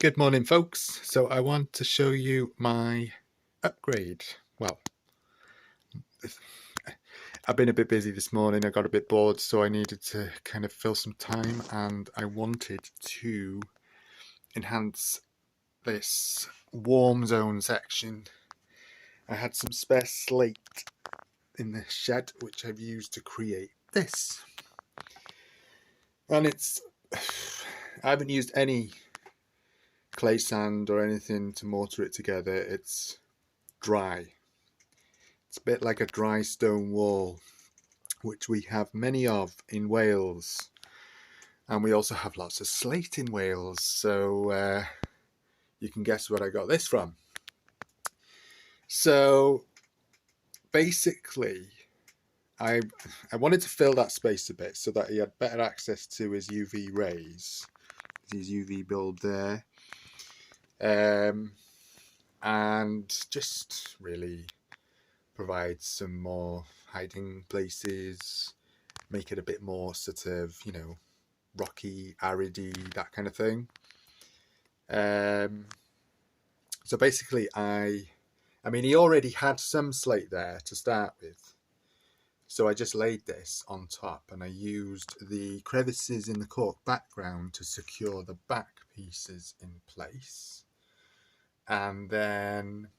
Good morning, folks. So I want to show you my upgrade. Well, I've been a bit busy this morning. I got a bit bored, so I needed to kind of fill some time, and I wanted to enhance this warm zone section. I had some spare slate in the shed, which I've used to create this. And I haven't used any clay sand or anything to mortar it together. It's dry. It's a bit like a dry stone wall, which we have many of in Wales, and we also have lots of slate in Wales, so you can guess where I got this from. So basically I wanted to fill that space a bit so that he had better access to his UV rays, his UV bulb there, and just really provide some more hiding places, make it a bit more sort of, rocky, aridy, that kind of thing. So basically I mean, he already had some slate there to start with. So I just laid this on top, and I used the crevices in the cork background to secure the back pieces in place. And then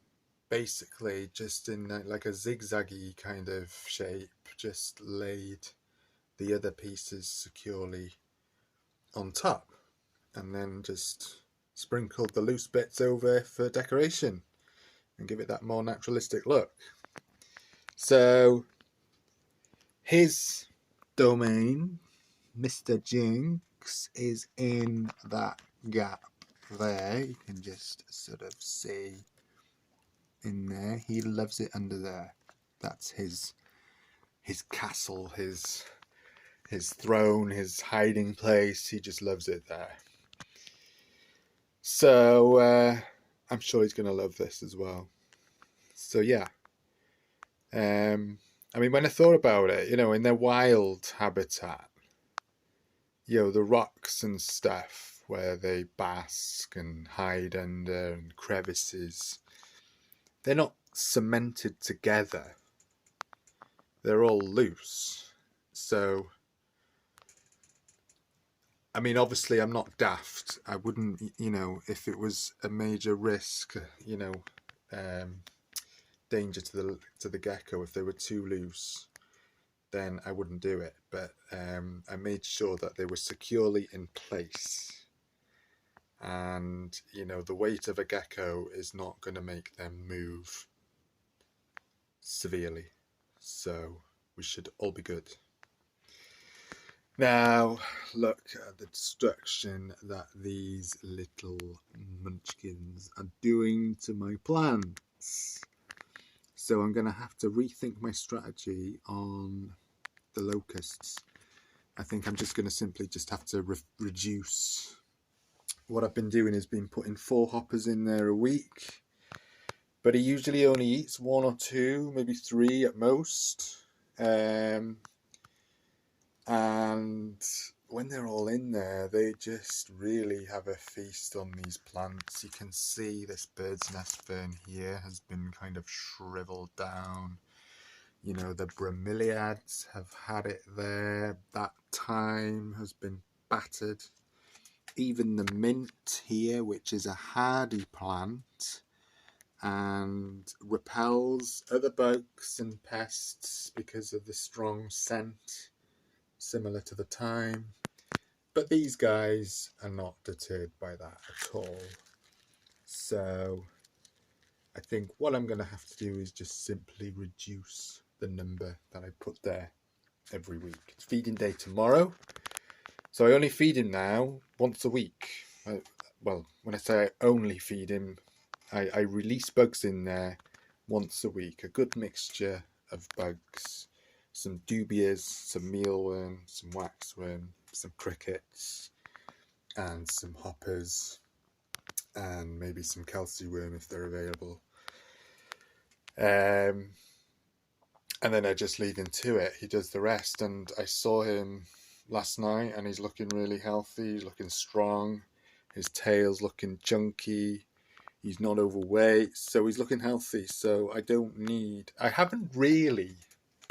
basically just in like a zigzaggy kind of shape, just laid the other pieces securely on top, and then just sprinkled the loose bits over for decoration and give it that more naturalistic look. So his domain, Mr. Jinx, is in that gap there. You can just sort of see in there. He loves it under there. That's his castle, his throne, his hiding place. He just loves it there. So I'm sure he's going to love this as well. So yeah. I mean, when I thought about it, in their wild habitat, the rocks and stuff where they bask and hide under, and crevices, they're not cemented together. They're all loose. So, I mean, obviously I'm not daft. I wouldn't, if it was a major risk, danger to the gecko, if they were too loose, then I wouldn't do it. But I made sure that they were securely in place, and the weight of a gecko is not going to make them move severely, so we should all be good. Now look at the destruction that these little munchkins are doing to my plants. So I'm going to have to rethink my strategy on the locusts. I think I'm just going to simply have to reduce. What I've been doing is been putting 4 hoppers in there a week, but he usually only eats 1 or 2, maybe 3 at most. And when they're all in there, they just really have a feast on these plants. You can see this bird's nest fern here has been kind of shriveled down. The bromeliads have had it there. That thyme has been battered. Even the mint here, which is a hardy plant and repels other bugs and pests because of the strong scent, similar to the thyme. But these guys are not deterred by that at all. So I think what I'm going to have to do is just simply reduce the number that I put there every week. It's feeding day tomorrow, so I only feed him now once a week. Well, when I say I only feed him, I release bugs in there once a week. A good mixture of bugs, some dubias, some mealworm, some waxworm, some crickets, and some hoppers, and maybe some Kelsey worm if they're available. And then I just leave him to it. He does the rest, and I saw him last night, and he's looking really healthy. He's looking strong. His tail's looking chunky. He's not overweight, so he's looking healthy. So I haven't really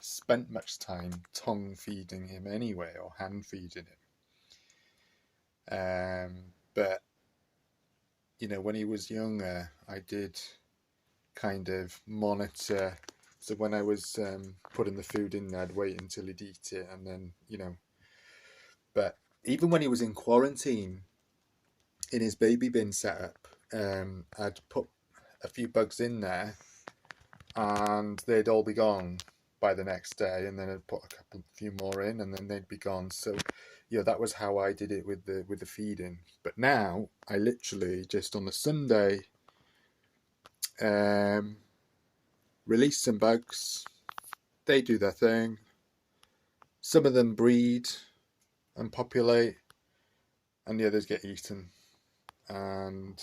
spent much time tongue feeding him anyway, or hand feeding him. But, you know, when he was younger, I did kind of monitor. So when I was putting the food in, I'd wait until he'd eat it, and then, you know. But even when he was in quarantine, in his baby bin setup, I'd put a few bugs in there, and they'd all be gone by the next day, and then I'd put a few more in, and then they'd be gone. So, yeah, that was how I did it with the feeding. But now I literally just on a Sunday release some bugs. They do their thing. Some of them breed and populate, and the others get eaten, and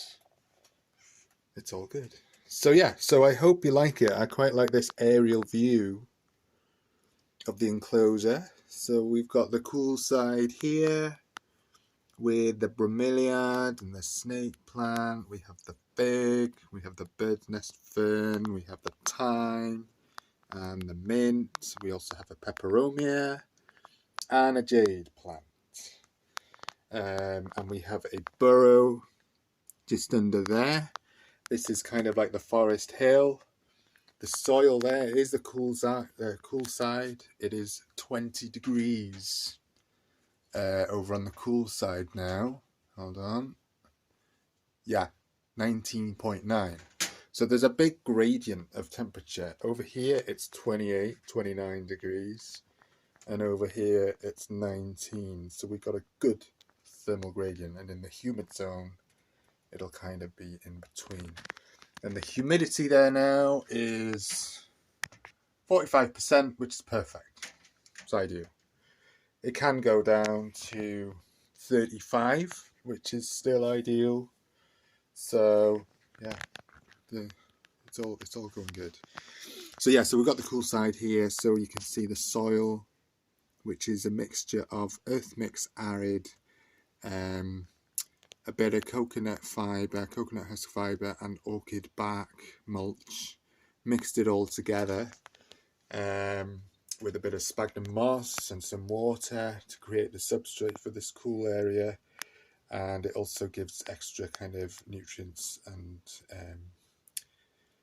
it's all good. So yeah, so I hope you like it. I quite like this aerial view of the enclosure. So we've got the cool side here with the bromeliad and the snake plant. We have the fig, we have the bird's nest fern, we have the thyme and the mint. We also have a peperomia and a jade plant. And we have a burrow just under there. This is kind of like the forest hill. The soil there is the cool side. It is 20 degrees over on the cool side now. Hold on. Yeah, 19.9. So there's a big gradient of temperature. Over here it's 28, 29 degrees. And over here it's 19. So we've got a good thermal gradient. And in the humid zone, it'll kind of be in between. And the humidity there now is 45%, which is perfect. It's ideal. It can go down to 35, which is still ideal. So yeah, it's all going good. So yeah, so we've got the cool side here, so you can see the soil, which is a mixture of earth mix, arid, a bit of coconut husk fibre, and orchid bark mulch. Mixed it all together with a bit of sphagnum moss and some water to create the substrate for this cool area. And it also gives extra kind of nutrients and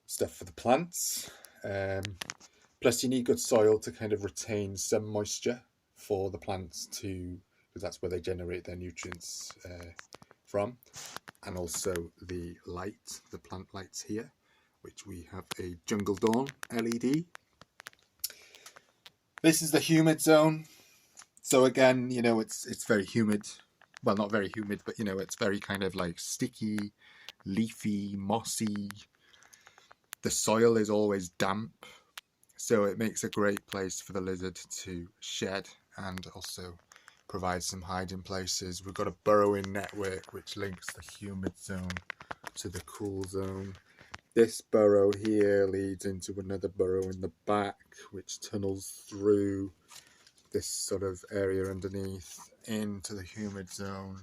stuff for the plants. Plus you need good soil to kind of retain some moisture for the plants to, because that's where they generate their nutrients from. And also the light, the plant lights here, which we have a Jungle Dawn LED. This is the humid zone. So again, you know, it's very humid. Well, not very humid, but you know, it's very kind of like sticky, leafy, mossy. The soil is always damp, so it makes a great place for the lizard to shed and also provide some hiding places. We've got a burrowing network which links the humid zone to the cool zone. This burrow here leads into another burrow in the back, which tunnels through this sort of area underneath into the humid zone.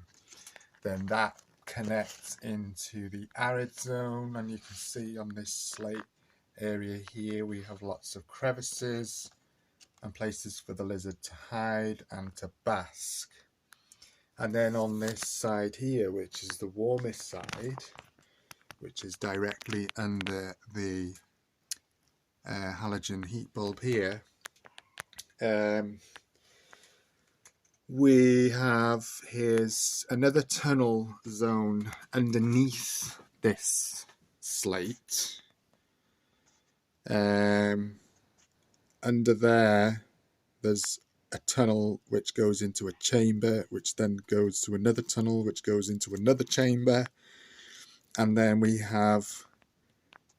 Then that connects into the arid zone, and you can see on this slate area here we have lots of crevices and places for the lizard to hide and to bask. And then on this side here, which is the warmest side, which is directly under the halogen heat bulb here, we have here's another tunnel zone underneath this slate. Under there's a tunnel which goes into a chamber, which then goes to another tunnel which goes into another chamber, and then we have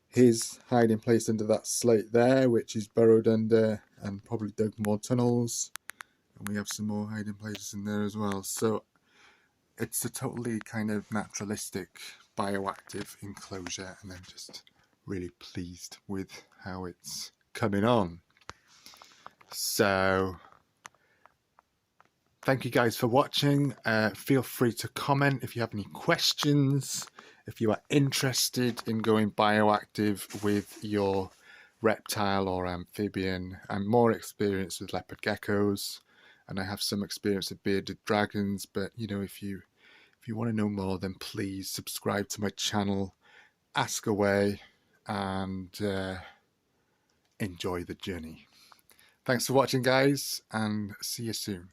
his hiding place under that slate there, which is burrowed under and probably dug more tunnels. And we have some more hiding places in there as well. So it's a totally kind of naturalistic, bioactive enclosure, and I'm just really pleased with how it's coming on. So Thank you guys for watching. Feel free to comment if you have any questions. If you are interested in going bioactive with your reptile or amphibian, I'm more experienced with leopard geckos, and I have some experience with bearded dragons. But you know, if you want to know more, then please subscribe to my channel, ask away, and enjoy the journey. Thanks for watching, guys, and see you soon.